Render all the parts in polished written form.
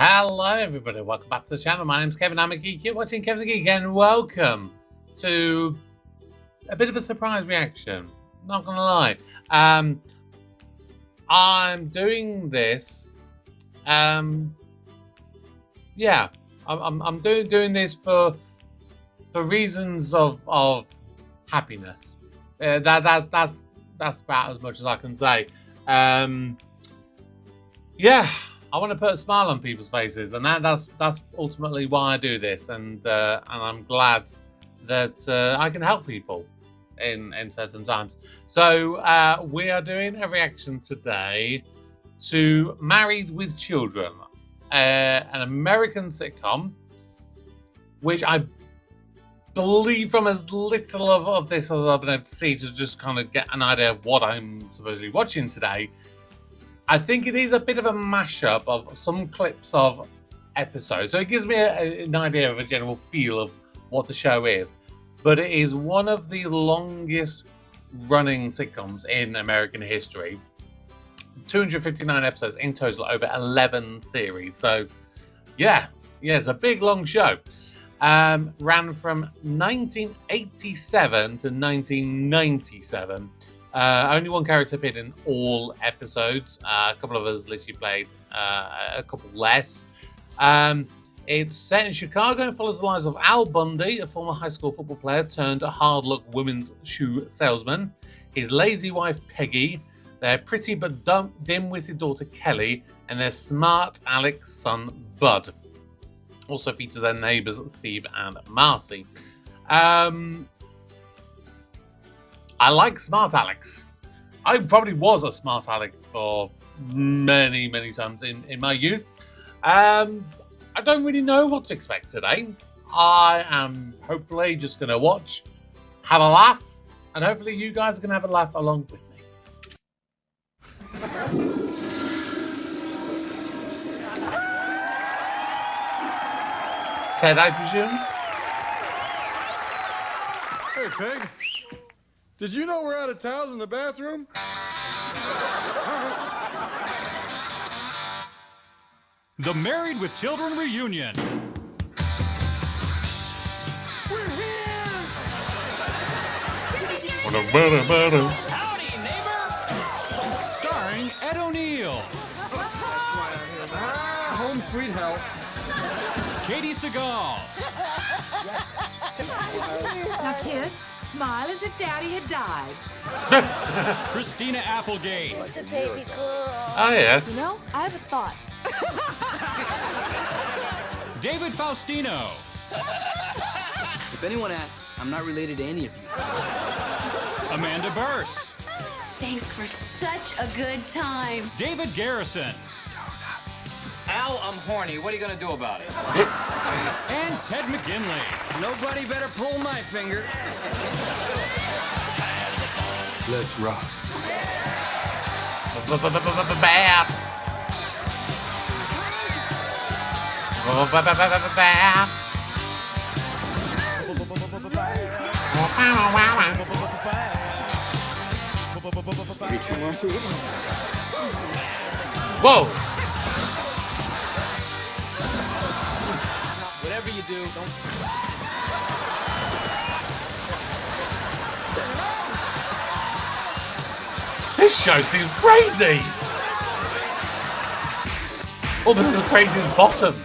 Hello everybody, welcome back to the channel. My name's Kevin, I'm a geek. You're watching Kevin the Geek and welcome to a bit of a surprise reaction. Not gonna lie. I'm doing this. I'm doing this for reasons of happiness. That's about as much as I can say. I want to put a smile on people's faces, and that's ultimately why I do this. And I'm glad that I can help people in certain times. So we are doing a reaction today to Married with Children, an American sitcom, which I believe from as little of this as I've been able to see to just kind of get an idea of what I'm supposedly watching today. I think it is a bit of a mashup of some clips of episodes. So it gives me an idea of a general feel of what the show is. But it is one of the longest running sitcoms in American history. 259 episodes in total, over 11 series. So yeah, it's a big long show. Ran from 1987 to 1997. Only one character appeared in all episodes. A couple of us literally played a couple less. It's set in Chicago and follows the lives of Al Bundy, a former high school football player turned a hard-luck women's shoe salesman, his lazy wife Peggy, their pretty but dim-witted daughter Kelly, and their smart Alex son Bud. Also features their neighbours Steve and Marcy. I like Smart Alex. I probably was a Smart Alex for many times in my youth. I don't really know what to expect today. I am hopefully just going to watch, have a laugh, and hopefully you guys are going to have a laugh along with me. Ted, I presume? Hey, Peg. Did you know we're out of towels in the bathroom? The Married with Children reunion. We're here! Howdy, neighbor! Starring Ed O'Neill, Home sweet hell. Katie Seagal, Now, kids, smile as if Daddy had died. Christina Applegate, The baby girl. Oh yeah. You know, I have a thought. David Faustino, If anyone asks, I'm not related to any of you. Amanda Burse, Thanks for such a good time. David Garrison, Al, I'm horny. What are you gonna do about it? and Ted McGinley. Nobody better pull my finger. Let's rock. Whoa! Whatever you do, don't... This show seems crazy! Almost as crazy as Bottom.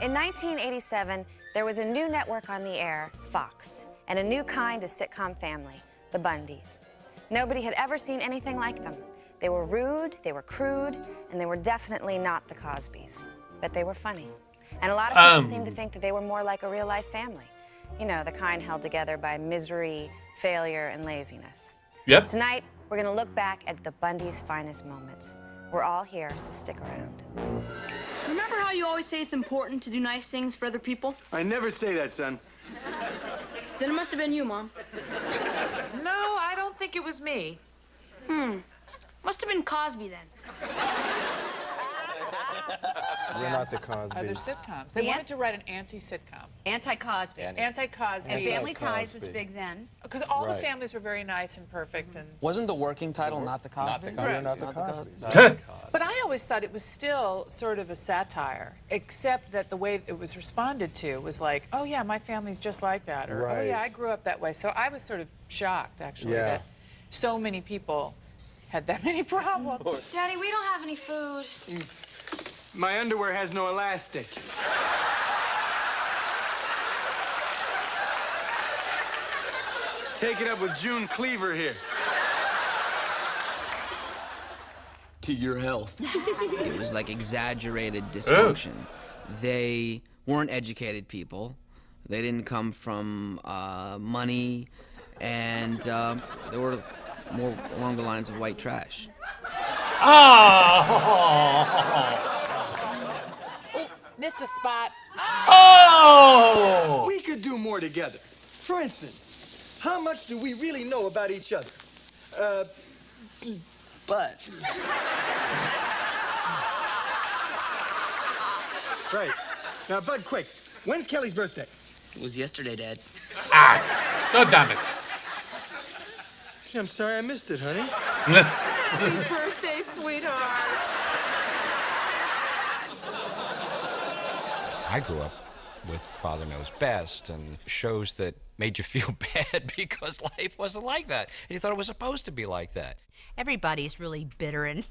In 1987, there was a new network on the air, Fox, and a new kind of sitcom family, the Bundys. Nobody had ever seen anything like them. They were rude, they were crude, and they were definitely not the Cosbys. But they were funny. And a lot of people seemed to think that they were more like a real-life family. You know, the kind held together by misery, failure, and laziness. Yep. Tonight, we're gonna look back at the Bundys' finest moments. We're all here, so stick around. Remember how you always say it's important to do nice things for other people? I never say that, son. Then it must have been you, Mom. No, I don't think it was me. Must have been Cosby then. We're not the Cosbys. Other sitcoms. They wanted to write an anti-sitcom. Anti-Cosby. Anti-Cosby. And Family Ties was Cosby. big then. Because all the Right. families were very nice and perfect. And Wasn't the working title Not the Cosby? We're not the Cosbys. But I always thought it was still sort of a satire, except that the way it was responded to was like, oh yeah, my family's just like that, or oh Right. yeah, I grew up that way. So I was sort of shocked, actually, Yeah. that so many people had that many problems. Daddy, we don't have any food. My underwear has no elastic. Take it up with June Cleaver here. To your health. It was like exaggerated dysfunction. They weren't educated people. They didn't come from money, and they were more along the lines of white trash. Oh! Oh, missed a spot. Oh! We could do more together. For instance, how much do we really know about each other? But Right. Now, Bud, quick. When's Kelly's birthday? it was yesterday, Dad. God damn it. Gee, I'm sorry I missed it, honey. Happy birthday, sweetheart. I grew up with Father Knows Best and shows that made you feel bad because life wasn't like that. And you thought it was supposed to be like that. Everybody's really bitter and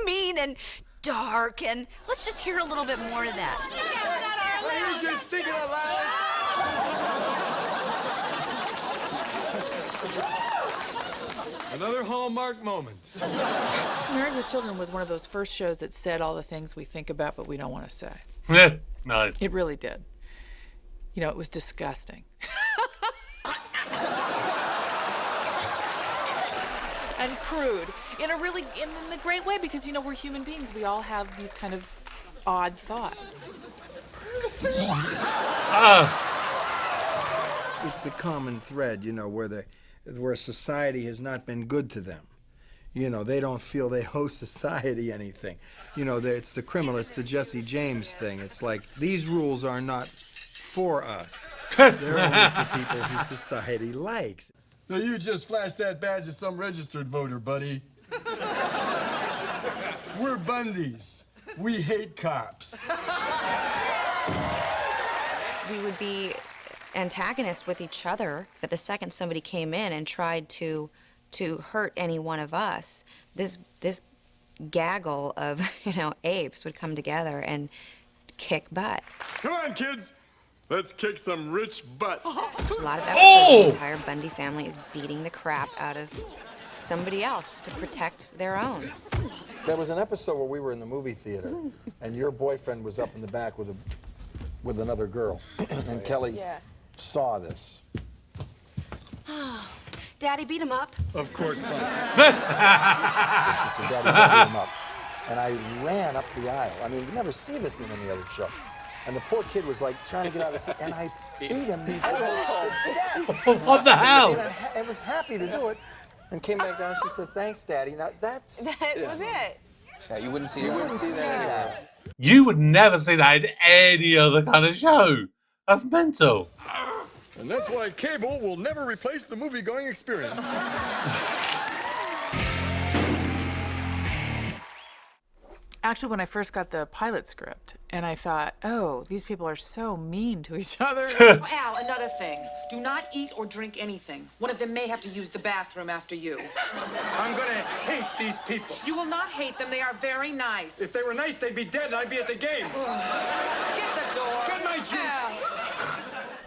mean and dark, and let's just hear a little bit more of that. Here's your stinking allowance. Another Hallmark moment. Married with Children was one of those first shows that said all the things we think about but we don't want to say. Nice. It really did. You know, it was disgusting. And crude in a really in the great way, because you know we're human beings. We all have these kind of odd thoughts. It's the common thread, you know, where society has not been good to them. You know, they don't feel they owe society anything. You know, it's the criminal, it's the Jesse James thing. It's like, these rules are not for us. They're only for people who society likes. So you just flashed that badge at some registered voter, buddy. We're Bundys. We hate cops. We would be antagonists with each other, but the second somebody came in and tried to hurt any one of us, this gaggle of, you know, apes would come together and kick butt. Come on, kids. Let's kick some rich butt. There's a lot of episodes the entire Bundy family is beating the crap out of somebody else to protect their own. There was an episode where we were in the movie theater, and your boyfriend was up in the back with another girl, and Kelly saw this. Daddy beat him up. Of course, Bud. She said, Daddy beat him up. And I ran up the aisle. I mean, you never see this in any other show. And the poor kid was like trying to get out of the seat, and I beat him to death. What the hell? And I was happy to do it, and came back down. She said, "Thanks, Daddy." Now That was it. Yeah, you wouldn't see you that. wouldn't see that anywhere. You would never see that in any other kind of show. That's mental. And that's why cable will never replace the movie-going experience. Actually, when I first got the pilot script, and I thought, oh, these people are so mean to each other. Al, another thing. Do not eat or drink anything. One of them may have to use the bathroom after you. I'm gonna hate these people. You will not hate them. They are very nice. If they were nice, they'd be dead and I'd be at the game. Get the door. Good night, juice. Al.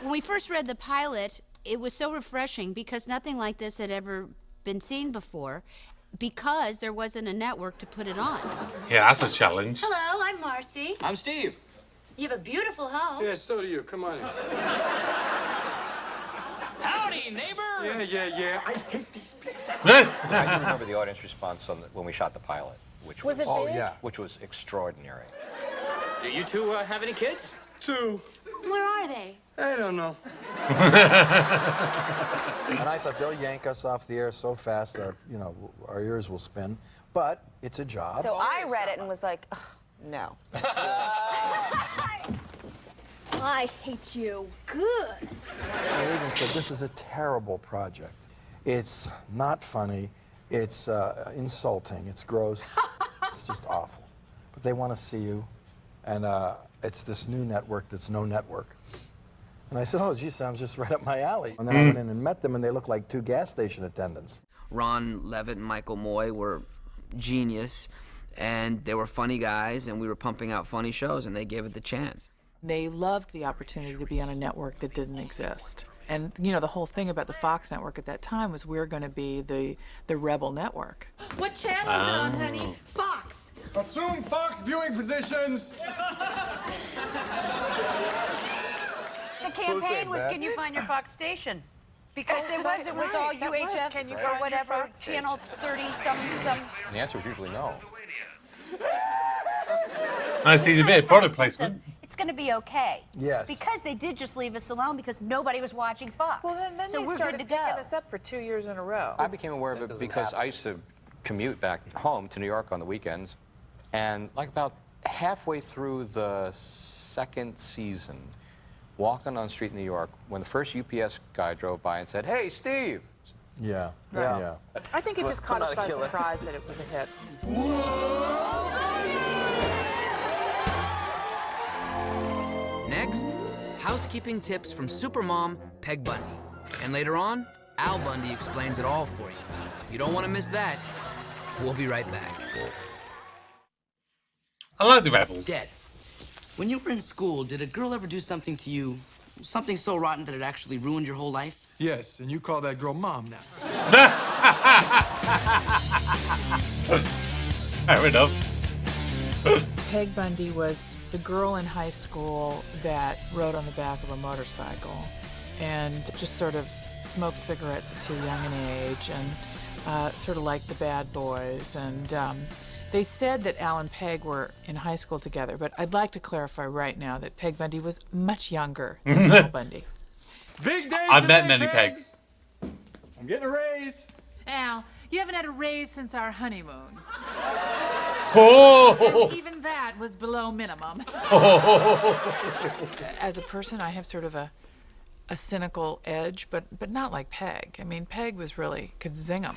When we first read the pilot, it was so refreshing because nothing like this had ever been seen before, because there wasn't a network to put it on. Yeah, that's a challenge. Hello, I'm Marcy. I'm Steve. You have a beautiful home. Yeah, so do you. Come on in. Howdy, neighbor. Yeah. I hate these people. I do remember the audience response when we shot the pilot, which was which was extraordinary. Do you two have any kids? 2. Where are they? I don't know. And I thought they'll yank us off the air so fast that, you know, our ears will spin. But it's a job. So I read it and was like, ugh, No. I hate you. Good. I even said, this is a terrible project. It's not funny. It's insulting. It's gross. It's just awful. But they want to see you. And it's this new network that's no network. And I said, oh, gee, sounds just right up my alley. And then I went in and met them, and they looked like two gas station attendants. Ron Levitt and Michael Moy were genius, and they were funny guys, and we were pumping out funny shows, and they gave it the chance. They loved the opportunity to be on a network that didn't exist. And, you know, the whole thing about the Fox network at that time was we're going to be the rebel network. What channel is it on, honey? Fox. Assume Fox viewing positions. The campaign was, can you find your Fox station? Because it was all UHF Can you or find your whatever, Fox channel 30 some. The answer is usually no. Nice easy bit of product placement. It's going to be okay. Yes. Because they did just leave us alone because nobody was watching Fox. Well, then so they we're started good to go. picking us up for 2 years in a row. I became aware of it because I used to commute back home to New York on the weekends, and like about halfway through the second season, walking on the street in New York, when the first UPS guy drove by and said, "Hey, Steve." Yeah, Right. yeah. I think it just caught us by surprise that it was a hit. Next, housekeeping tips from supermom Peg Bundy. And later on, Al Bundy explains it all for you. You don't want to miss that. We'll be right back. I like the Rebels. Dad, when you were in school, did a girl ever do something to you, something so rotten that it actually ruined your whole life? Yes, and you call that girl mom now. Fair enough. Peg Bundy was the girl in high school that rode on the back of a motorcycle and just sort of smoked cigarettes at too young an age and sort of liked the bad boys. And they said that Al and Peg were in high school together, but I'd like to clarify right now that Peg Bundy was much younger than Al Bundy. Big day I've met today, many Peg. Pegs. I'm getting a raise. Al, you haven't had a raise since our honeymoon. Oh! And even that was below minimum. As a person, I have sort of a cynical edge, but not like Peg. I mean, Peg was really, could zing 'em.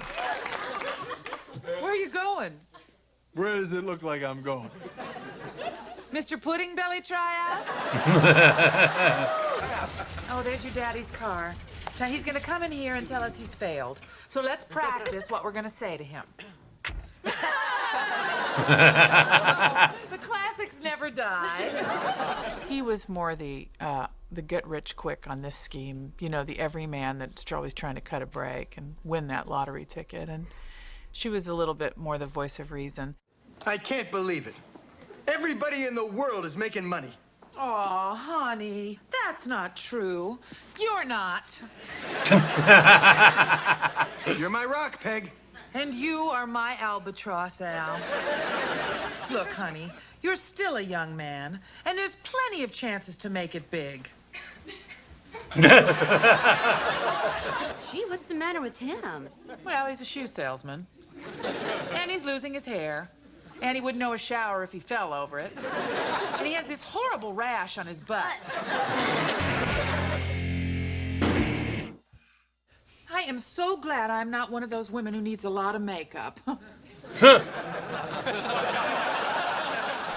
Where are you going? Where does it look like I'm going? Mr. Pudding Belly tryouts? Oh, there's your daddy's car. Now he's gonna come in here and tell us he's failed. So let's practice what we're gonna say to him. The classics never die. He was more the get-rich-quick on this scheme. You know, the everyman that's always trying to cut a break and win that lottery ticket. And she was a little bit more the voice of reason. I can't believe it. Everybody in the world is making money. Aw, honey, that's not true. You're not. You're my rock, Peg. And you are my albatross, Al. Look, honey, you're still a young man, and there's plenty of chances to make it big. Gee, what's the matter with him? Well, he's a shoe salesman. And he's losing his hair. And he wouldn't know a shower if he fell over it. And he has this horrible rash on his butt. I am so glad I'm not one of those women who needs a lot of makeup. You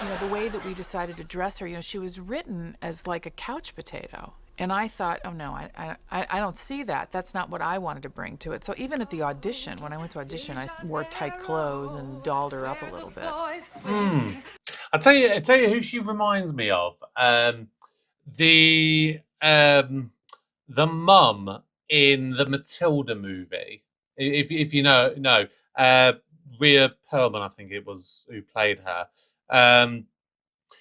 know, the way that we decided to dress her, you know, she was written as like a couch potato. And I thought, oh no, I don't see that. That's not what I wanted to bring to it. So even at the audition, when I went to audition, I wore tight clothes and dolled her up a little bit. I'll tell you who she reminds me of. The mum in the Matilda movie. If you know, Rhea Perlman, I think it was, who played her.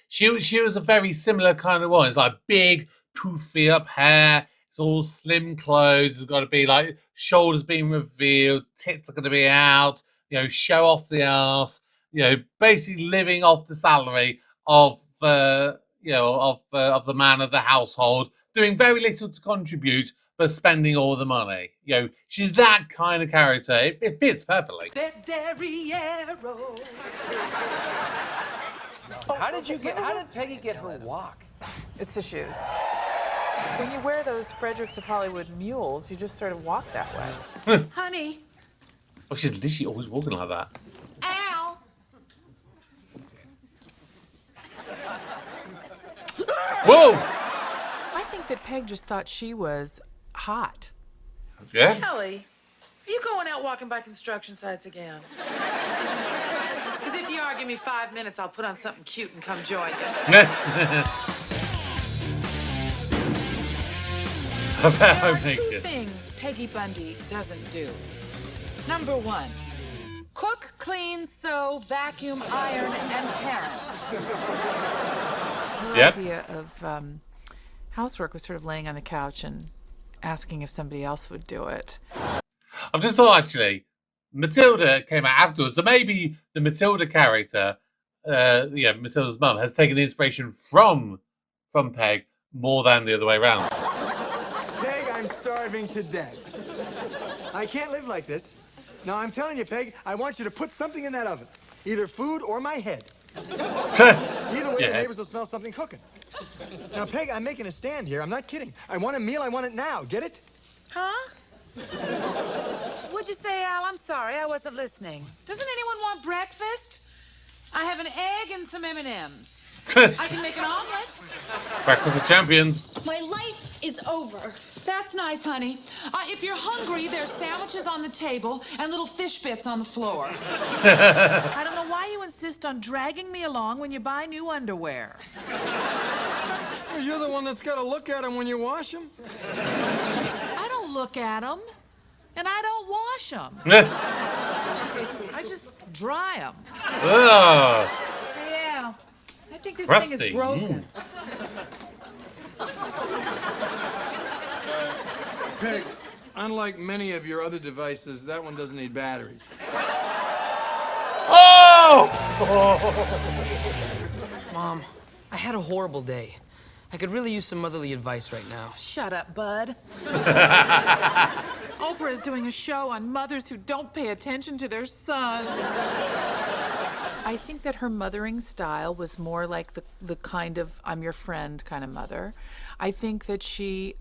She was a very similar kind of one. It's like big, poofy up hair. It's all slim clothes. It's got to be like shoulders being revealed, tits are going to be out. You know, show off the ass. You know, basically living off the salary of the man of the household, doing very little to contribute, but spending all the money. You know, she's that kind of character. It fits perfectly. That Derriero. How did Peggy get her walk? It's the shoes. When you wear those Fredericks of Hollywood mules, you just sort of walk that way. Honey. Oh, she's literally always walking like that. Al. Whoa! I think that Peg just thought she was hot. Yeah? Kelly, are you going out walking by construction sites again? Because if you are, give me 5 minutes, I'll put on something cute and come join you. There are two things Peggy Bundy doesn't do. Number 1, cook, clean, sew, vacuum, iron, and parent. Her idea of housework was sort of laying on the couch and asking if somebody else would do it. I've just thought, actually, Matilda came out afterwards, so maybe the Matilda character, Matilda's mum, has taken inspiration from Peg more than the other way around. Peg, I'm starving to death. I can't live like this. Now, I'm telling you, Peg, I want you to put something in that oven. Either food or my head. Either way, the neighbors will smell something cooking. Now, Peg, I'm making a stand here. I'm not kidding. I want a meal. I want it now. Get it? Huh? What'd you say, Al? I'm sorry, I wasn't listening. Doesn't anyone want breakfast? I have an egg and some M&Ms. I can make an omelet. Breakfast of champions. My life is over. That's nice, honey. If you're hungry, there's sandwiches on the table and little fish bits on the floor. I don't know why you insist on dragging me along when you buy new underwear. Well, you're the one that's got to look at them when you wash them. I don't look at them, and I don't wash them. I just dry them. Yeah, I think this thing is broken. Peg, unlike many of your other devices, that one doesn't need batteries. Mom, I had a horrible day. I could really use some motherly advice right now. Shut up, bud. Oprah is doing a show on mothers who don't pay attention to their sons. I think that her mothering style was more like the kind of I'm your friend kind of mother. I think that she,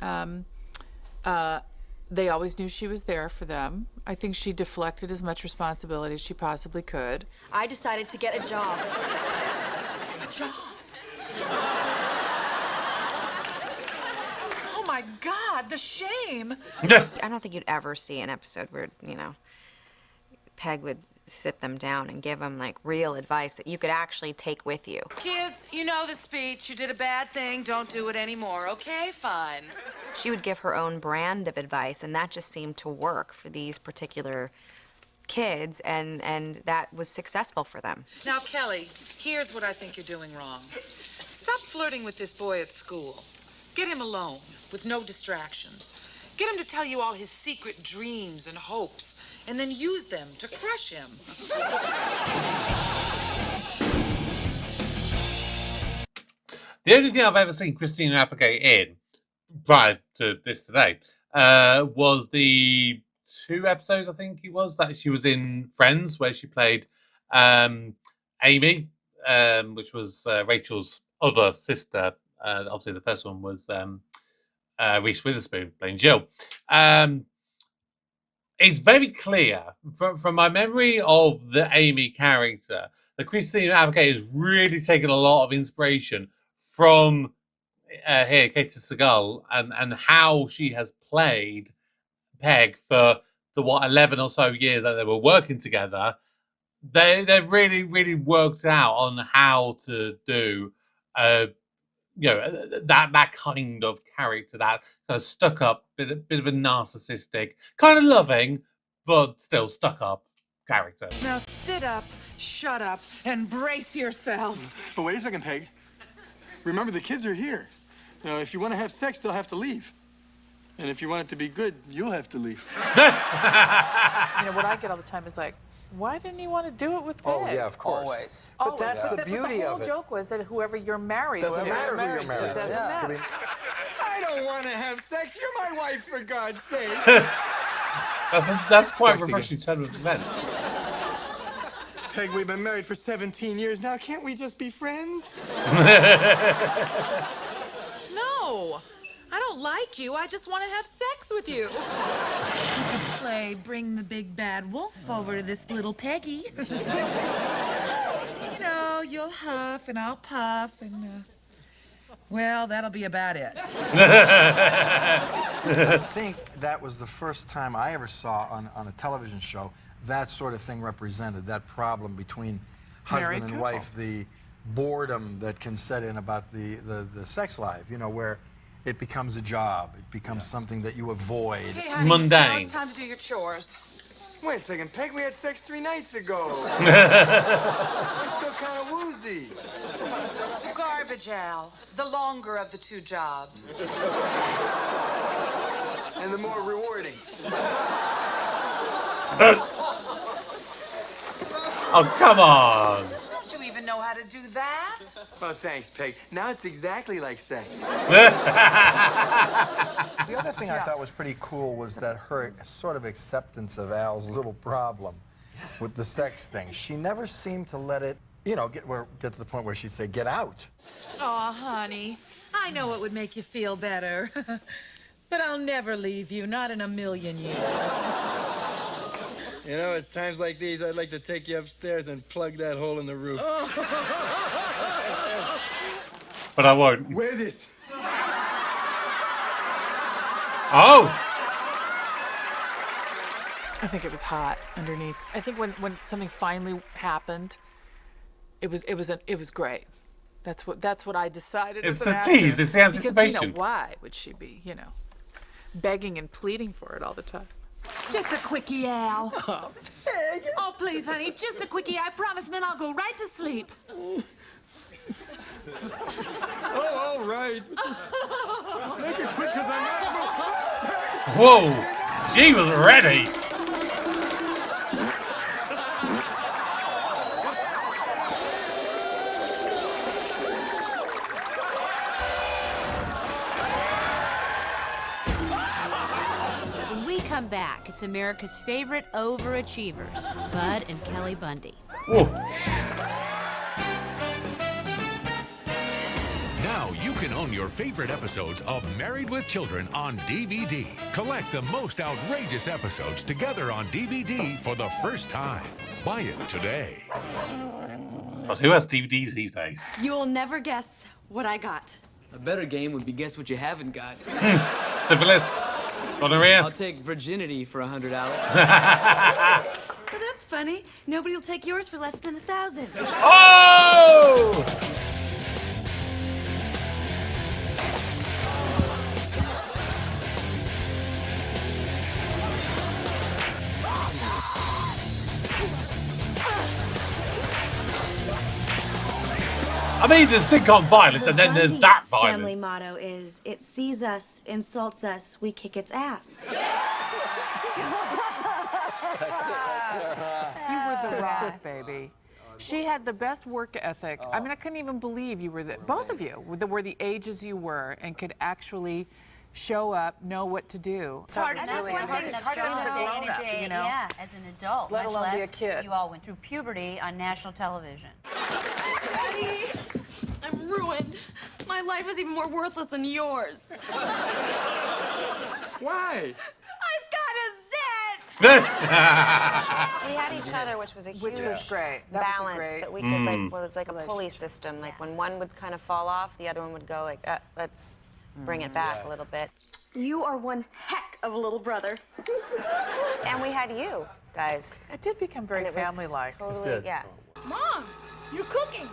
they always knew she was there for them. I think she deflected as much responsibility as she possibly could. I decided to get a job. A job? Oh my God, the shame. I don't think you'd ever see an episode where, Peg would sit them down and give them, like, real advice that you could actually take with you. Kids, you know the speech. You did a bad thing. Don't do it anymore. Okay, fine. She would give her own brand of advice, and that just seemed to work for these particular kids, and that was successful for them. Now, Kelly, here's what I think you're doing wrong. Stop flirting with this boy at school. Get him alone, with no distractions. Get him to tell you all his secret dreams and hopes, and then use them to crush him. The only thing I've ever seen Christina Applegate in, prior to this today, was the 2 episodes, I think it was, that she was in Friends, where she played Amy, which was Rachel's other sister. Obviously, the first one was Reese Witherspoon playing Jill. It's very clear from my memory of the Amy character that Christina Applegate has really taken a lot of inspiration from Katie Sagal and how she has played Peg for the 11 or so years that they were working together. They've really worked out on how to do that kind of character, that kind of stuck up, bit of a narcissistic, kind of loving, but still stuck up character. Now sit up, shut up, and brace yourself. But wait a second, Peg. Remember, the kids are here. Now, if you want to have sex, they'll have to leave. And if you want it to be good, you'll have to leave. What I get all the time is like, why didn't you want to do it with Peg? Oh, yeah, of course. Always. But that's the beauty the of whole it. joke was that whoever you're married Doesn't to. matter who you're married It doesn't to. matter. I don't want to have sex. You're my wife, for God's sake. That's quite a refreshing turn of events. Peg, we've been married for 17 years now. Can't we just be friends? No, I don't like you. I just want to have sex with you. Play Bring the Big Bad Wolf over to this little Peggy. You know, you'll huff and I'll puff and, well, that'll be about it. I think that was the first time I ever saw on a television show that sort of thing represented, that problem between husband and wife, the boredom that can set in about the sex life, you know, where it becomes a job, it becomes something that you avoid. Okay, honey, now it's time to do your chores. Wait a second, Peg, we had sex 3 nights ago. I'm still kind of woozy. The garbage, Al. The longer of the 2 jobs. And the more rewarding. Oh, come on. Don't you even know how to do that? Oh, thanks, Peg. Now it's exactly like sex. The other thing I thought was pretty cool was that her sort of acceptance of Al's little problem with the sex thing. She never seemed to let it, you know, get to the point where she'd say, get out. Oh, honey, I know it would make you feel better. But I'll never leave you, not in a million years. You know, it's times like these, I'd like to take you upstairs and plug that hole in the roof. But I won't. Wear this. Oh! I think it was hot underneath. I think when something finally happened, it was great. That's what I decided. It's as an the actor. tease. It's the Because, anticipation. you know, why would she be, you know, begging and pleading for it all the time? Just a quickie, Al. Oh, Peg. Oh, please, honey, just a quickie. I promise, then I'll go right to sleep. Oh, all right. Make it quick, because I'm not... Whoa! She was ready! When we come back, it's America's favorite overachievers, Bud and Kelly Bundy. Whoa. Now you can own your favorite episodes of Married with Children on DVD. Collect the most outrageous episodes together on DVD for the first time. Buy it today. God, who has DVDs these days? You'll never guess what I got. A better game would be guess what you haven't got. Syphilis. Gonorrhea. I'll take virginity for $100. Well, that's funny. Nobody will take yours for less than 1,000. Oh! I mean, there's sitcom violence, and then there's that violence. Family motto is, it sees us, insults us, we kick its ass. You were the rock, baby. She had the best work ethic. I mean, I couldn't even believe you were both of you were the ages you were and could actually show up, know what to do. It's hard That was enough really working amazing. a job As a day in grown-up, a day, you know? yeah, as an adult, Let much alone be a less kid. you all went through puberty on national television. Daddy, I'm ruined. My life is even more worthless than yours. Why? I've got a zit! We had each other, which was a huge Which was great. That was balance great. that we could, like, well, it was like a pulley system. Like, when one would kind of fall off, the other one would go, like, let's bring it back a little bit. You are one heck of a little brother. And we had you guys. It did become very And it was family-like. Totally, yeah. Mom, you're cooking.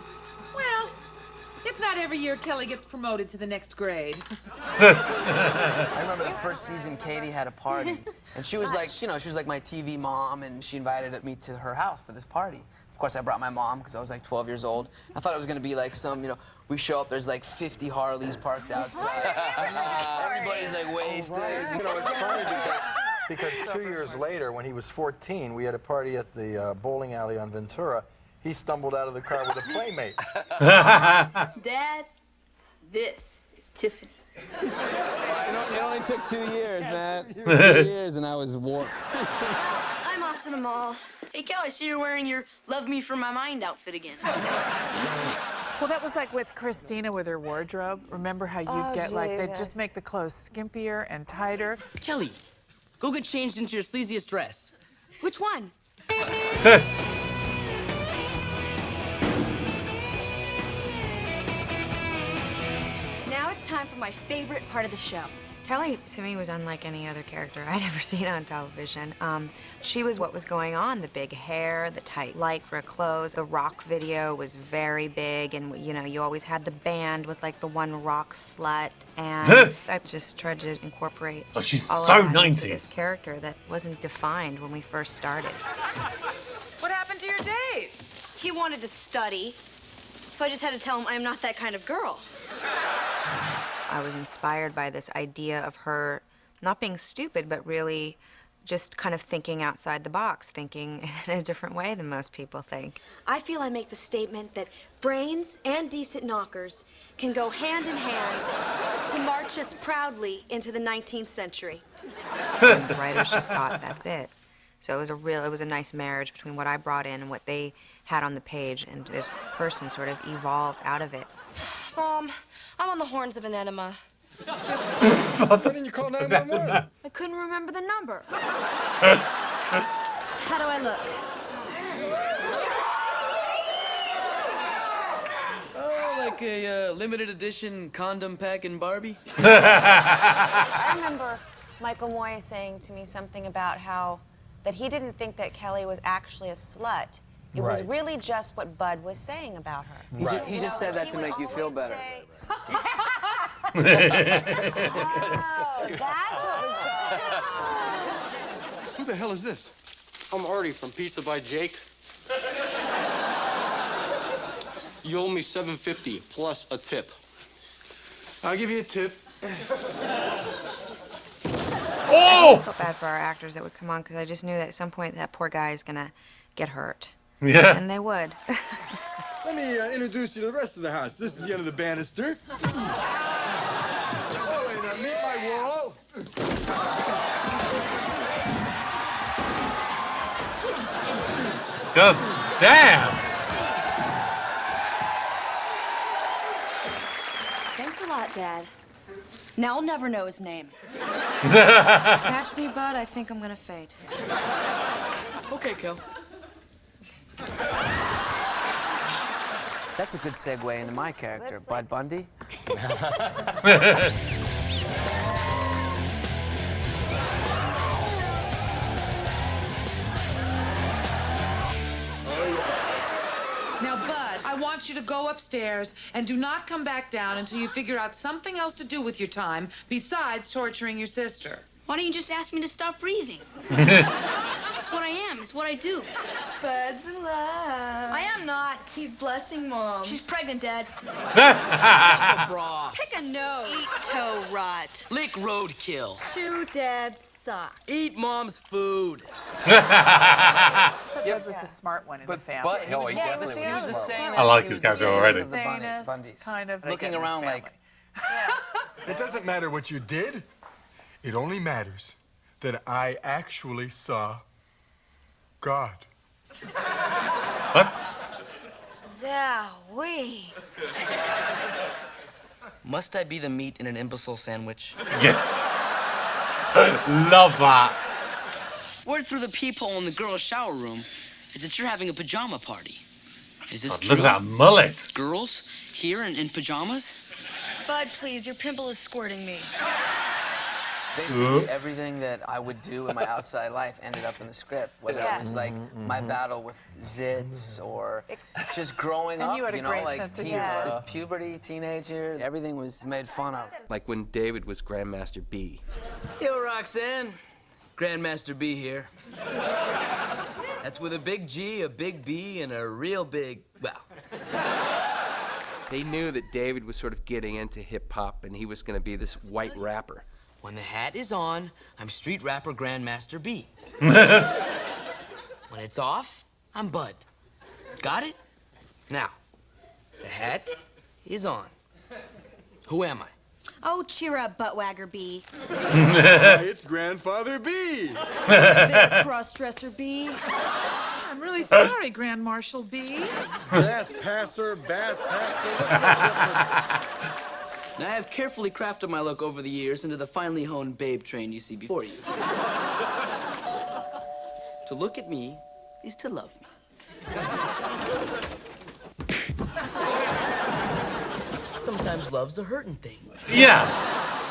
Well, it's not every year Kelly gets promoted to the next grade. I remember the first season, Katie had a party, and she was like, you know, she was like my TV mom, and she invited me to her house for this party. Of course, I brought my mom because I was like 12 years old. I thought it was gonna be like some, you know, we show up, there's like 50 Harleys parked outside. Everybody's like wasted. You know, it's funny because 2 years later, when he was 14, we had a party at the bowling alley on Ventura. He stumbled out of the car with a playmate. Dad, this is Tiffany. It only took 2 years, man. 2 years and I was warped. I'm I'm off to the mall. Hey, Kel, I see you're wearing your Love Me From My Mind outfit again. Well, that was like with Christina with her wardrobe. Remember how you'd get like, they'd just make the clothes skimpier and tighter. Kelly, go get changed into your sleaziest dress. Which one? Now it's time for my favorite part of the show. Kelly, to me, was unlike any other character I'd ever seen on television. She was what was going on, the big hair, the tight lycra clothes. The rock video was very big, and, you know, you always had the band with, like, the one rock slut, and I just tried to incorporate she's all so of that into 90s. this character that wasn't defined when we first started. What happened to your date? He wanted to study, so I just had to tell him I'm not that kind of girl. I was inspired by this idea of her not being stupid, but really just kind of thinking outside the box, thinking in a different way than most people think. I feel I make the statement that brains and decent knockers can go hand in hand to march us proudly into the 19th century. And the writers just thought that's it. So it was a nice marriage between what I brought in and what they had on the page, and this person sort of evolved out of it. Mom, I'm on the horns of an enema. Why didn't you call 911? I couldn't remember the number. How do I look? Oh, like a limited edition condom pack in Barbie? I remember Michael Moye saying to me something about how that he didn't think that Kelly was actually a slut. It was Right. really just what Bud was saying about her. He just said that to make you feel better. Oh, that's what was going on. Who the hell is this? I'm Artie from Pizza by Jake. You owe me $7.50 plus a tip. I'll give you a tip. I just felt bad for our actors that would come on, because I just knew that at some point that poor guy is gonna get hurt. Yeah. And they would. Let me introduce you to the rest of the house. This is the end of the banister. Oh, and meet my wall. God damn. Thanks a lot, Dad. Now I'll never know his name. Catch me, Bud. I think I'm gonna faint. Okay, Kel. That's a good segue into my character, Bud Bundy. Now, Bud, I want you to go upstairs and do not come back down until you figure out something else to do with your time besides torturing your sister. Why don't you just ask me to stop breathing? It's what I am. It's what I do. Bud's in love. I am not. He's blushing, Mom. She's pregnant, Dad. Bra. Pick a nose. Eat toe rot. Lick roadkill. Chew Dad's sock. Eat Mom's food. Bud was the smart one in the family. He was the sanest. I like he his was the character sanest already. of the Sanest, Bundys. kind of Looking in this around family. like, It doesn't matter what you did. It only matters that I actually saw God. What? Zowie. must I be the meat in an imbecile sandwich? Yeah. Love that. Word through the peephole in the girls' shower room is that you're having a pajama party. Is this God, true? look at that mullet. Girls here in pajamas? Bud, please, your pimple is squirting me. Basically, everything that I would do in my outside life ended up in the script. Whether it was like my battle with zits or just growing And up, you had a great like sense of humor. the puberty, teenager, everything was made fun of. Like when David was Grandmaster B. Yo, Roxanne. Grandmaster B here. That's with a big G, a big B, and a real big, well. They knew that David was sort of getting into hip-hop and he was going to be this white rapper. When the hat is on, I'm street rapper Grandmaster B. When it's off, I'm Bud. Got it? Now, the hat is on. Who am I? Oh, cheer up, Buttwagger B. It's Grandfather B. There, cross-dresser B. I'm really sorry, Grand Marshal B. Bass passer, bass haster. What's that difference? Now, I have carefully crafted my look over the years into the finely honed babe train you see before you. To look at me is to love me. Sometimes love's a hurting thing. Yeah.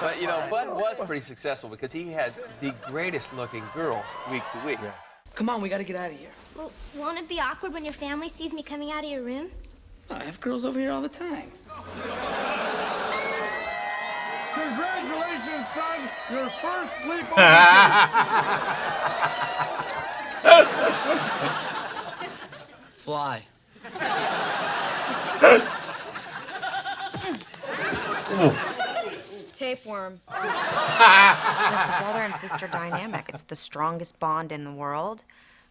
But, you know, Bud was pretty successful because he had the greatest looking girls week to week. Yeah. Come on, we gotta get out of here. Well, won't it be awkward when your family sees me coming out of your room? I have girls over here all the time. Congratulations, son. Your first sleepover date. Fly. Tapeworm. It's a brother and sister dynamic. It's the strongest bond in the world,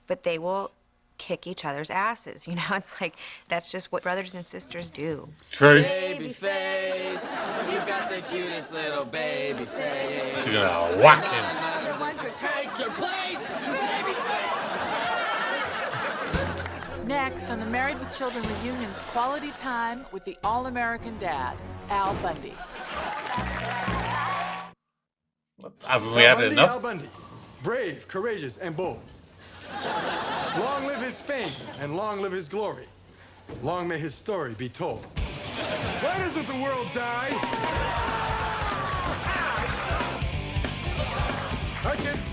but they will kick each other's asses. You know, it's like, that's just what brothers and sisters do. True. Baby face, you've got the cutest little baby face. She's gonna whack him. Another one could take your place, baby Next, on the Married with Children reunion, quality time with the all-American dad, Al Bundy. Haven't we had Bundy, enough? Al Bundy, brave, courageous, and bold. Long live his fame, and long live his glory. Long may his story be told. Why doesn't the world die? Hi, kids.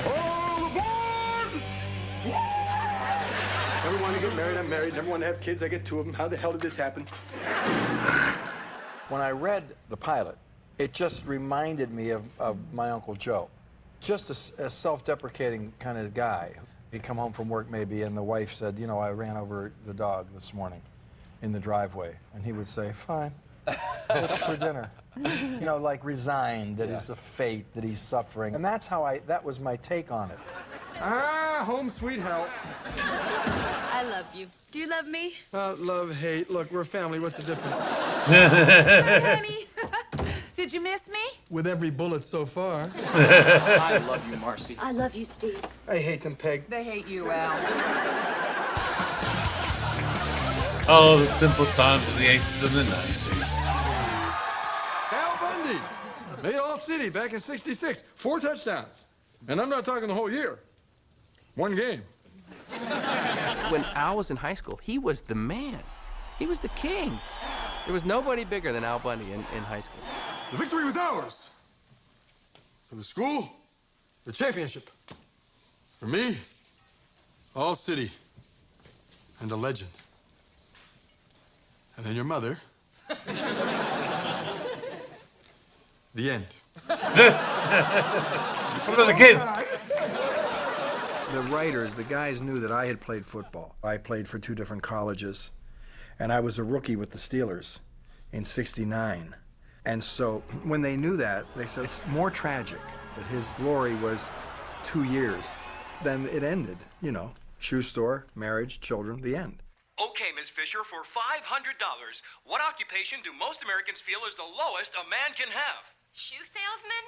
All aboard! Never want to get married, I'm married. Never want to have kids, I get 2 of them. How the hell did this happen? When I read the pilot, it just reminded me of my Uncle Joe. Just a self-deprecating kind of guy. He'd come home from work maybe, and the wife said, you know, I ran over the dog this morning in the driveway. And he would say, fine, what's for dinner? You know, like resigned that it's a fate that he's suffering. And that's how that was my take on it. Ah, home sweet hell. I love you. Do you love me? Love, hate. Look, we're family. What's the difference? Hi, honey. Did you miss me? With every bullet so far. I love you, Marcy. I love you, Steve. I hate them, Peg. They hate you, Al. Oh, the simple times of the 80s and the 90s. Al Bundy made All-City back in '66. 4 touchdowns. And I'm not talking the whole year. 1 game. When Al was in high school, he was the man. He was the king. There was nobody bigger than Al Bundy in high school. The victory was ours. For the school, the championship. For me, All-City, and a legend. And then your mother. The end. What about the kids? The writers, the guys knew that I had played football. I played for 2 different colleges, and I was a rookie with the Steelers in '69. And so when they knew that, they said, it's more tragic that his glory was 2 years. Then it ended, you know, shoe store, marriage, children, the end. Okay, Ms. Fisher, for $500, what occupation do most Americans feel is the lowest a man can have? Shoe salesman?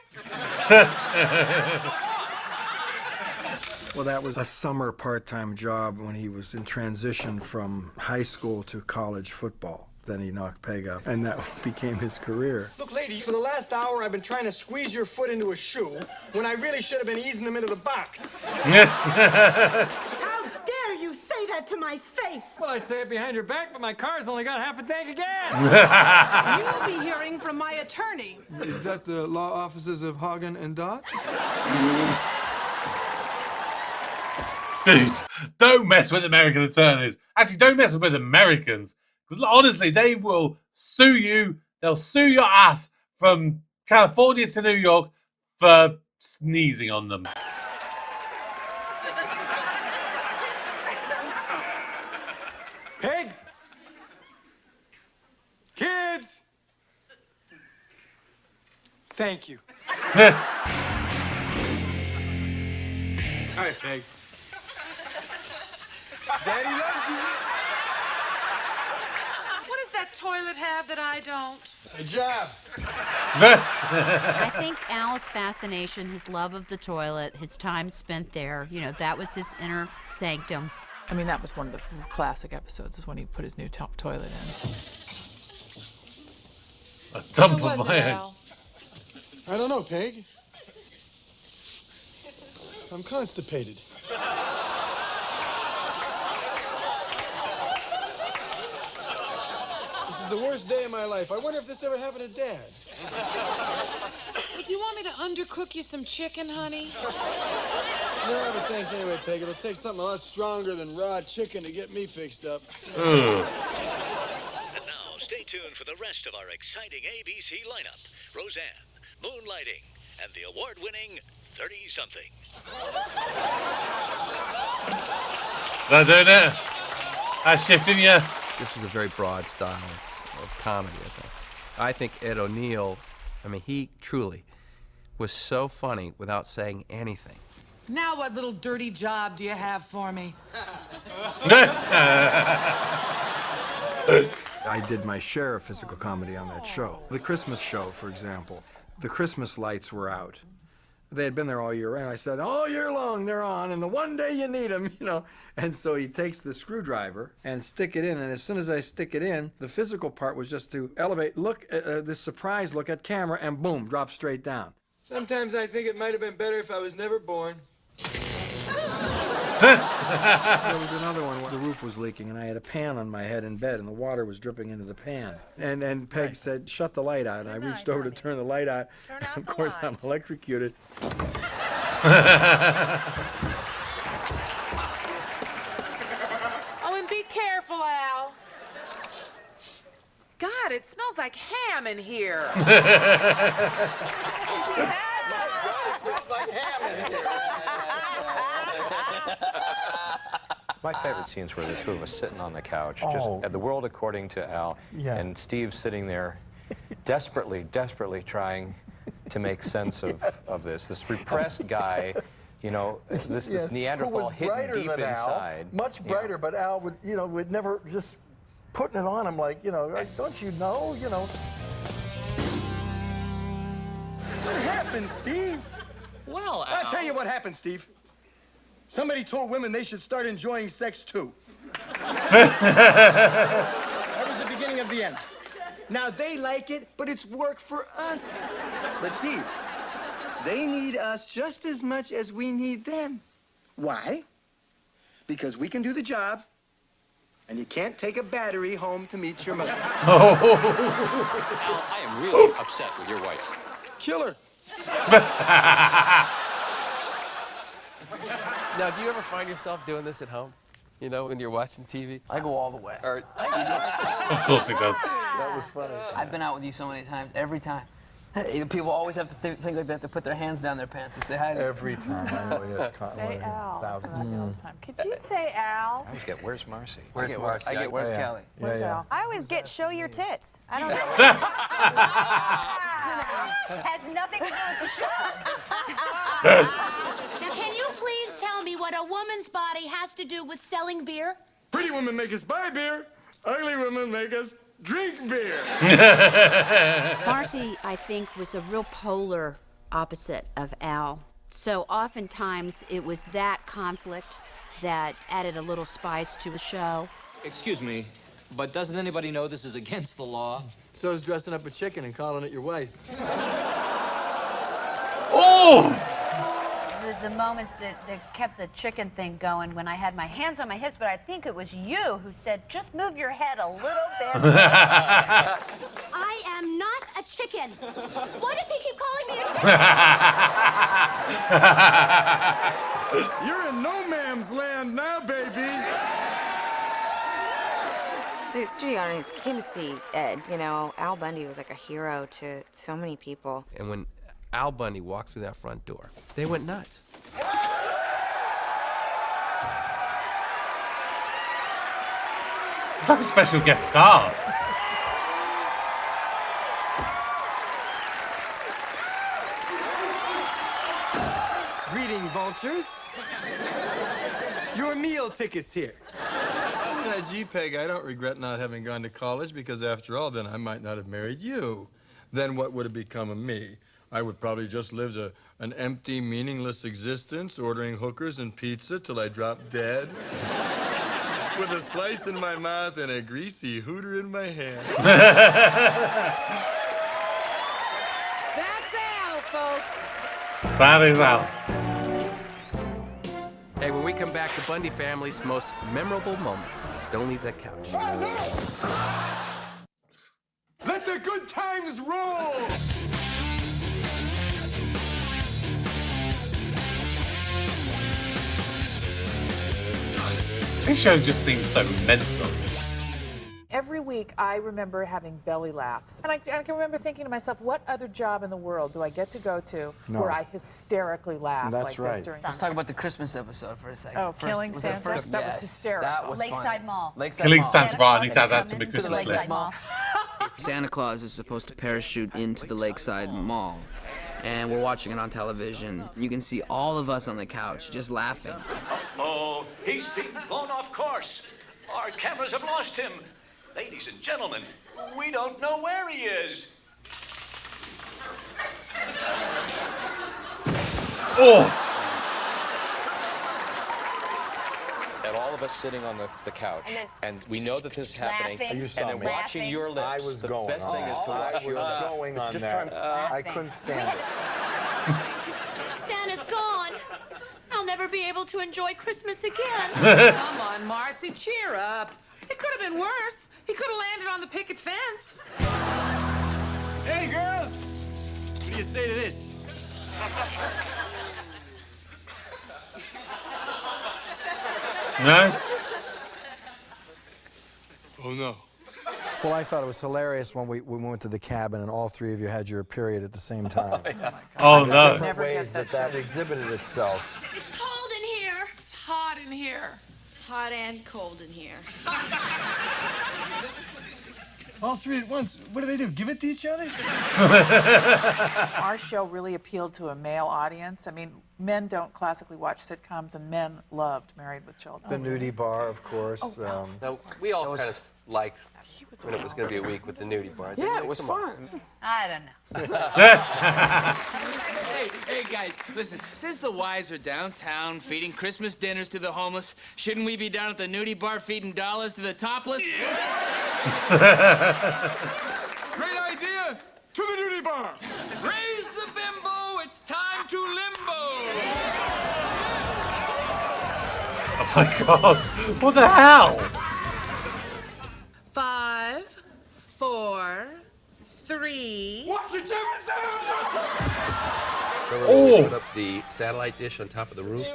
Well, that was a summer part-time job when he was in transition from high school to college football. Then he knocked Peg up, and that became his career. Look, lady, for the last hour, I've been trying to squeeze your foot into a shoe when I really should have been easing them into the box. How dare you say that to my face? Well, I'd say it behind your back, but my car's only got half a tank of gas. You'll be hearing from my attorney. Is that the law offices of Hagen and Dot? Dude, don't mess with American attorneys. Actually, don't mess with Americans. Because honestly, they will sue you. They'll sue your ass from California to New York for sneezing on them. Peg? Kids? Thank you. All right, Peg. Daddy loves you. that toilet have that I don't? Good job. I think Al's fascination, his love of the toilet, his time spent there, you know, that was his inner sanctum. I mean, that was one of the classic episodes, is when he put his new toilet in. A dump Who of was my it, own. Al? I don't know, Peg. I'm constipated. This is the worst day of my life. I wonder if this ever happened to Dad. Well, do you want me to undercook you some chicken, honey? No, but thanks anyway, Peg. It'll take something a lot stronger than raw chicken to get me fixed up. And now, stay tuned for the rest of our exciting ABC lineup. Roseanne, Moonlighting, and the award-winning 30-something. They're doing it. That's shifting you. This was a very broad style of comedy, I think. I think Ed O'Neill, I mean, he truly was so funny without saying anything. Now what little dirty job do you have for me? I did my share of physical comedy on that show. The Christmas show, for example. The Christmas lights were out. They had been there all year round. I said, all year long they're on, and the one day you need them, you know. And so he takes the screwdriver and stick it in, and as soon as I stick it in, the physical part was just to elevate, look, this surprise look at camera, and boom, drop straight down. Sometimes I think it might have been better if I was never born. There was another one where the roof was leaking, and I had a pan on my head in bed, and the water was dripping into the pan. And Peg said, shut the light out. And I reached over to turn the light out. Turn out Of the course, light. I'm electrocuted. Oh, and be careful, Al. God, it smells like ham in here. God, it smells like ham in here. My favorite scenes were the two of us sitting on the couch, just at the world according to Al, and Steve sitting there desperately trying to make sense of this. This repressed guy, you know, this Neanderthal hidden deep inside. Al, much brighter, but Al would, you know, would never just putting it on him like, you know, don't you know, you know. What happened, Steve? Well, Al. I'll tell you what happened, Steve. Somebody told women they should start enjoying sex, too. That was the beginning of the end. Now, they like it, but it's work for us. But, Steve, they need us just as much as we need them. Why? Because we can do the job, and you can't take a battery home to meet your mother. Al, I am really upset with your wife. Kill her. Now, do you ever find yourself doing this at home? You know, when you're watching TV? I go all the way. Or, Of course he does. That was funny. I've been out with you so many times, every time. Hey, people always have to think like they have to put their hands down their pants and say hi to you. Every time. I know, yeah, it's Say Al. That's thousands. what I do all the time. Could you say Al? I always get, where's Marcy? Where's Marcy? I get, where's Kelly? Where's Al? I always get show your tits. I don't know. Has nothing to do with the show. Now, can you please tell me what a woman's body has to do with selling beer? Pretty women make us buy beer. Ugly women make us drink beer. Marcy, I think, was a real polar opposite of Al. So oftentimes it was that conflict that added a little spice to the show. Excuse me, but doesn't anybody know this is against the law? So is dressing up a chicken and calling it your wife. Oh! The moments that kept the chicken thing going when I had my hands on my hips, but I think it was you who said, just move your head a little bit. I am not a chicken. Why does he keep calling me a chicken? You're in no man's land now, baby. The studio audience came to see Ed. You know, Al Bundy was like a hero to so many people. and when Al Bundy walked through that front door, they went nuts. It's like a special guest star. Greeting, vultures. Your meal tickets here. Yeah, gee, Peg, I don't regret not having gone to college because, after all, then I might not have married you. Then what would have become of me? I would probably just live an empty, meaningless existence, ordering hookers and pizza till I dropped dead, with a slice in my mouth and a greasy hooter in my hand. That's Al, folks. That is Al. Hey, when we come back, the Bundy family's most memorable moments. Don't leave that couch. Let the good times roll! This show just seems so mental. Every week, I remember having belly laughs. And I can remember thinking to myself, what other job in the world do I get to go to where I hysterically laugh That's like right. this during Let's talk about the Christmas episode for a second. Oh, Killing Santa? That was Yes, hysterical. that was Lakeside funny. Mall. Lakeside Killing Mall. Santa, right, I need to add that to my Coming Christmas Lakeside list. Mall. Santa Claus is supposed to parachute into the Lakeside Mall. And we're watching it on television. You can see all of us on the couch just laughing. Uh-oh, he's being blown off course. Our cameras have lost him. Ladies and gentlemen, we don't know where he is. Oh! And all of us sitting on the couch, and we know that this is happening, laughing. You saw and me. they're watching your lips. I was the going best on. thing is to I watch was your lips. going on Just that. trying- I couldn't stand it. Santa's gone. I'll never be able to enjoy Christmas again. Come on, Marcy, cheer up. It could have been worse. He could have landed on the picket fence. Hey, girls! What do you say to this? No? Oh, no. Well, I thought it was hilarious when we went to the cabin and all three of you had your period at the same time. Oh, no. Different ways that exhibited itself. It's cold in here. It's hot in here. It's hot and cold in here. All three at once. What do? Give it to each other? Our show really appealed to a male audience. I mean, men don't classically watch sitcoms, and men loved Married with Children. The nudie bar, of course. Now, we all kind of liked when it was going to be a week with the nudie bar. Yeah, it was fun. I don't know. Hey guys, listen, since the wives are downtown feeding Christmas dinners to the homeless, shouldn't we be down at the nudie bar feeding dollars to the topless? Great idea! To the nudie bar! Raise the bimbo, it's time to limbo! Oh my God! What the hell? 5, 4, 3. Watch it, Jimmy! Remember when we put up the satellite dish on top of the roof?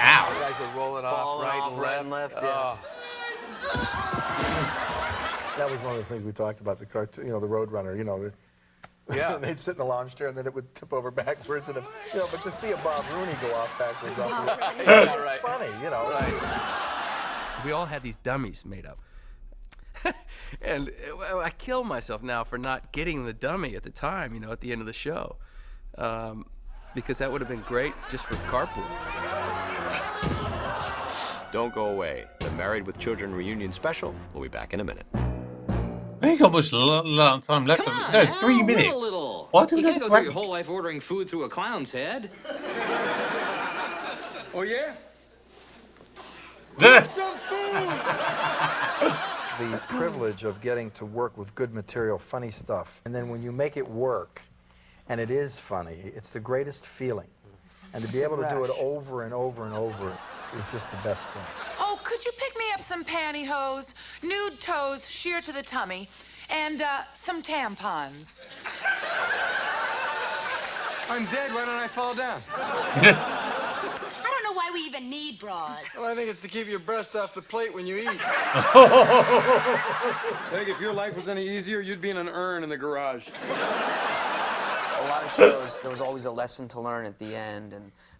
Ow! You guys were rolling off right and left. Oh. That was one of those things we talked about, the cartoon, the Roadrunner, Yeah. They'd sit in the lounge chair and then it would tip over backwards and, but to see a Bob Rooney go off backwards, it was funny, Right. We all had these dummies made up. And I kill myself now for not getting the dummy at the time, at the end of the show. Because that would have been great just for carpool. Don't go away. The Married with Children reunion special. We'll be back in a minute. I ain't got much long time left. Come on, No, Al, 3 minutes. wait a little. Why do we You have can't a go through break? your whole life ordering food through a clown's head. Oh, yeah? Some food! The privilege of getting to work with good material, funny stuff. And then when you make it work, and it is funny, it's the greatest feeling. And to be able to do it over and over and over is just the best thing. Oh, could you pick me up some pantyhose, nude toes, sheer to the tummy, and some tampons? I'm dead. Why don't I fall down? I don't know why we even need bras. Well, I think it's to keep your breast off the plate when you eat. Peg, if your life was any easier, you'd be in an urn in the garage. A lot of shows, there was always a lesson to learn at the end.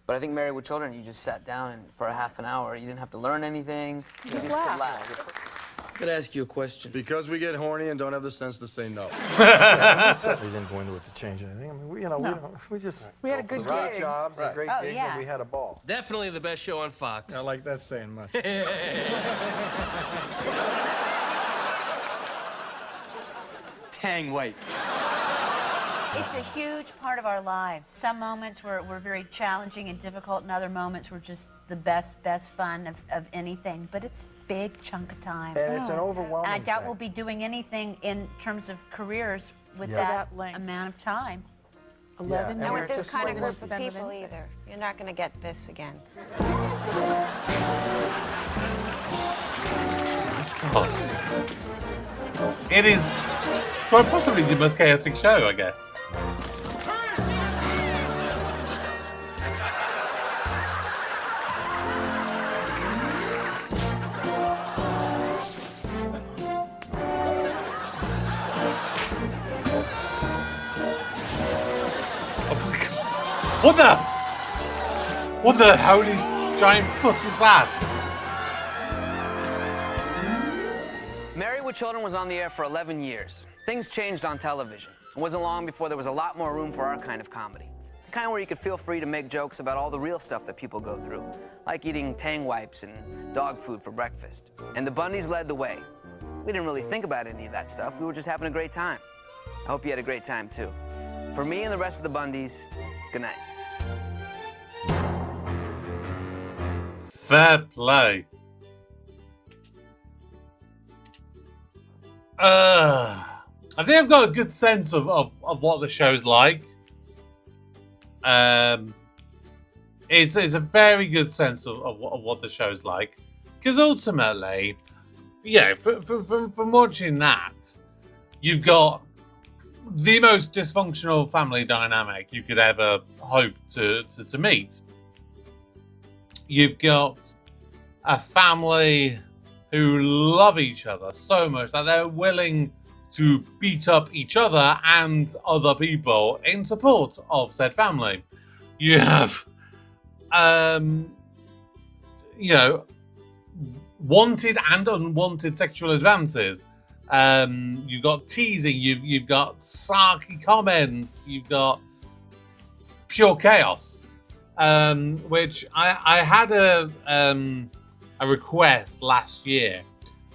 But I think Married with Children, you just sat down and for a half an hour, you didn't have to learn anything. You just could laugh. laugh. Could I ask you a question? Because we get horny and don't have the sense to say no. Yeah, we certainly didn't go into it to change anything. I mean, we just We had a good great gig. jobs and great Oh, gigs, yeah. and we had a ball. Definitely the best show on Fox. I like that saying much. Hang wait. It's a huge part of our lives. Some moments were very challenging and difficult, and other moments were just the best fun of anything. But it's a big chunk of time. And it's an overwhelming And I doubt thing. we'll be doing anything in terms of careers with Yeah. that That length. amount of time. 11 Yeah, And years. with this kind of group of Spend it people in. either. You're not going to get this again. It is quite possibly the most chaotic show, I guess. Oh my god. What the holy giant foot is that? Married with Children was on the air for 11 years. Things changed on television. It wasn't long before there was a lot more room for our kind of comedy. The kind where you could feel free to make jokes about all the real stuff that people go through, like eating Tang wipes and dog food for breakfast. And the Bundys led the way. We didn't really think about any of that stuff. We were just having a great time. I hope you had a great time, too. For me and the rest of the Bundys, good night. Fair play. I think I've got a good sense of what the show's like. It's a very good sense of what the show's like. Because ultimately, yeah, from watching that, you've got the most dysfunctional family dynamic you could ever hope to meet. You've got a family who love each other so much that they're willing to beat up each other and other people in support of said family. You have, wanted and unwanted sexual advances. You've got teasing, you've got sarky comments, you've got pure chaos. Which I had a request last year,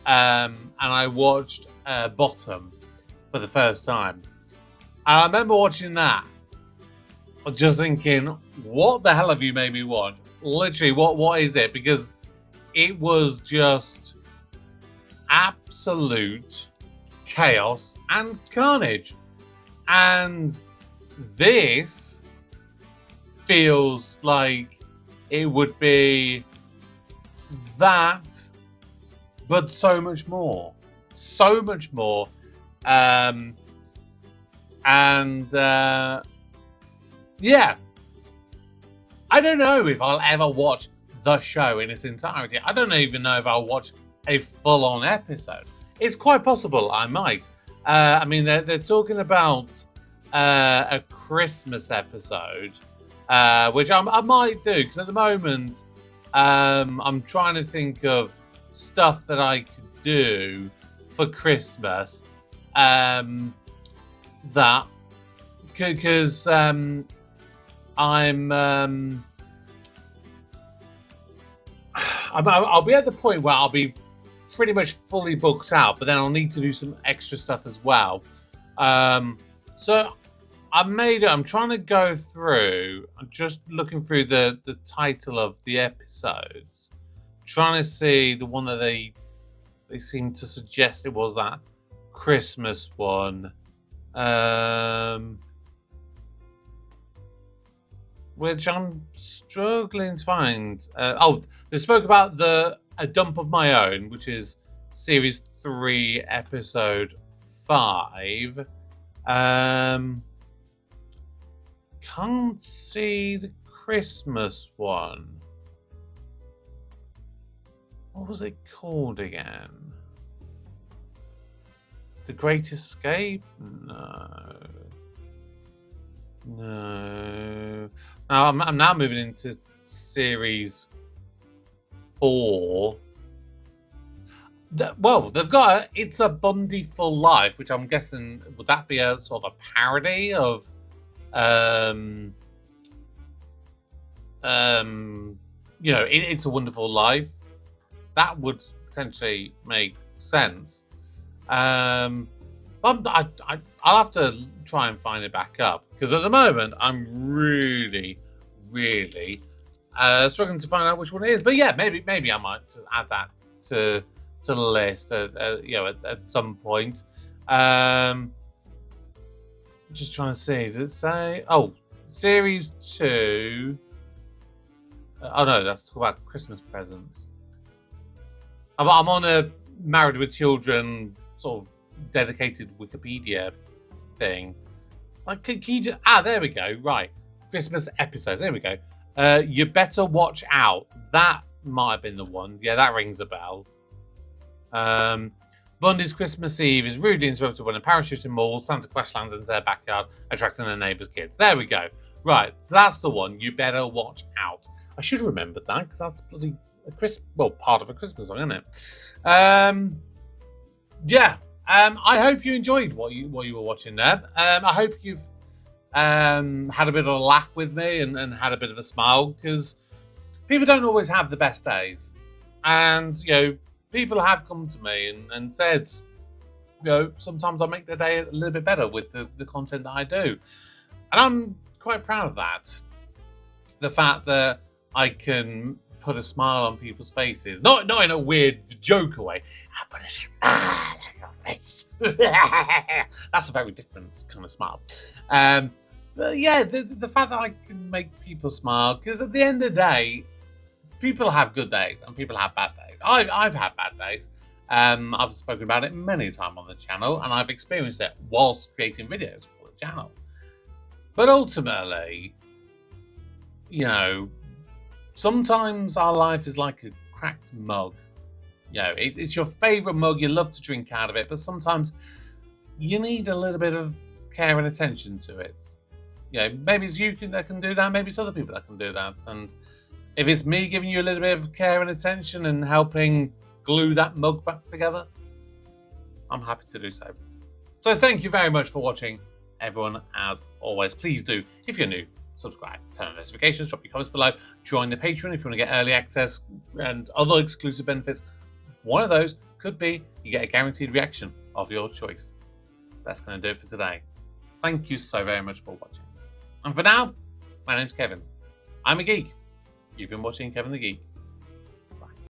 and I watched Bottom for the first time. And I remember watching that, just thinking, what the hell have you made me watch? Literally, what is it? Because it was just absolute chaos and carnage. And this feels like it would be that, but so much more. So much more. Yeah. I don't know if I'll ever watch the show in its entirety. I don't even know if I'll watch a full-on episode. It's quite possible I might. I mean, they're talking about a Christmas episode, which I might do, because at the moment I'm trying to think of stuff that I could do for Christmas. That because I'll be at the point where I'll be pretty much fully booked out, but then I'll need to do some extra stuff as well. So I'm trying to go through, I'm just looking through the title of the episodes, trying to see the one that they seem to suggest it was that Christmas one. Which I'm struggling to find. They spoke about A Dump of My Own, which is series 3, episode 5. Can't see the Christmas one. What was it called again? The Great Escape? No. Now I'm now moving into series 4. Well, they've got It's a Bundy Full Life, which I'm guessing, would that be a sort of a parody of It's a Wonderful Life? That would potentially make sense. I'll have to try and find it back up, because at the moment I'm really struggling to find out which one it is. But yeah, maybe I might just add that to the list at some point. Just trying to see, does it say series 2? Oh no, that's about Christmas presents. I'm on a Married with Children sort of dedicated Wikipedia thing. Like, can you just, there we go. Right, Christmas episodes. There we go. You Better Watch Out. That might have been the one. Yeah, that rings a bell. Bundy's Christmas Eve is rudely interrupted when a parachuting ball Santa crash lands into their backyard, attracting their neighbour's kids. There we go. Right, so that's the one. You Better Watch Out. I should have remembered that, because that's bloody part of a Christmas song, isn't it? I hope you enjoyed what you were watching there. I hope you've had a bit of a laugh with me and had a bit of a smile, because people don't always have the best days. And, people have come to me and said, sometimes I make their day a little bit better with the content that I do. And I'm quite proud of that. The fact that I can put a smile on people's faces. Not in a weird joke way. I put a smile on your face. That's a very different kind of smile. But yeah, the fact that I can make people smile, because at the end of the day, people have good days and people have bad days. I've had bad days. I've spoken about it many times on the channel, and I've experienced it whilst creating videos for the channel. But ultimately, sometimes our life is like a cracked mug. It's your favourite mug, you love to drink out of it, but sometimes you need a little bit of care and attention to it. Maybe it's you that can do that, maybe it's other people that can do that. And if it's me giving you a little bit of care and attention and helping glue that mug back together, I'm happy to do so. So thank you very much for watching, everyone. As always, please do, if you're new, subscribe, turn on notifications, drop your comments below, join the Patreon if you want to get early access and other exclusive benefits. One of those could be you get a guaranteed reaction of your choice. That's going to do it for today. Thank you so very much for watching. And for now, my name's Kevin. I'm a geek. You've been watching Kevin the Geek.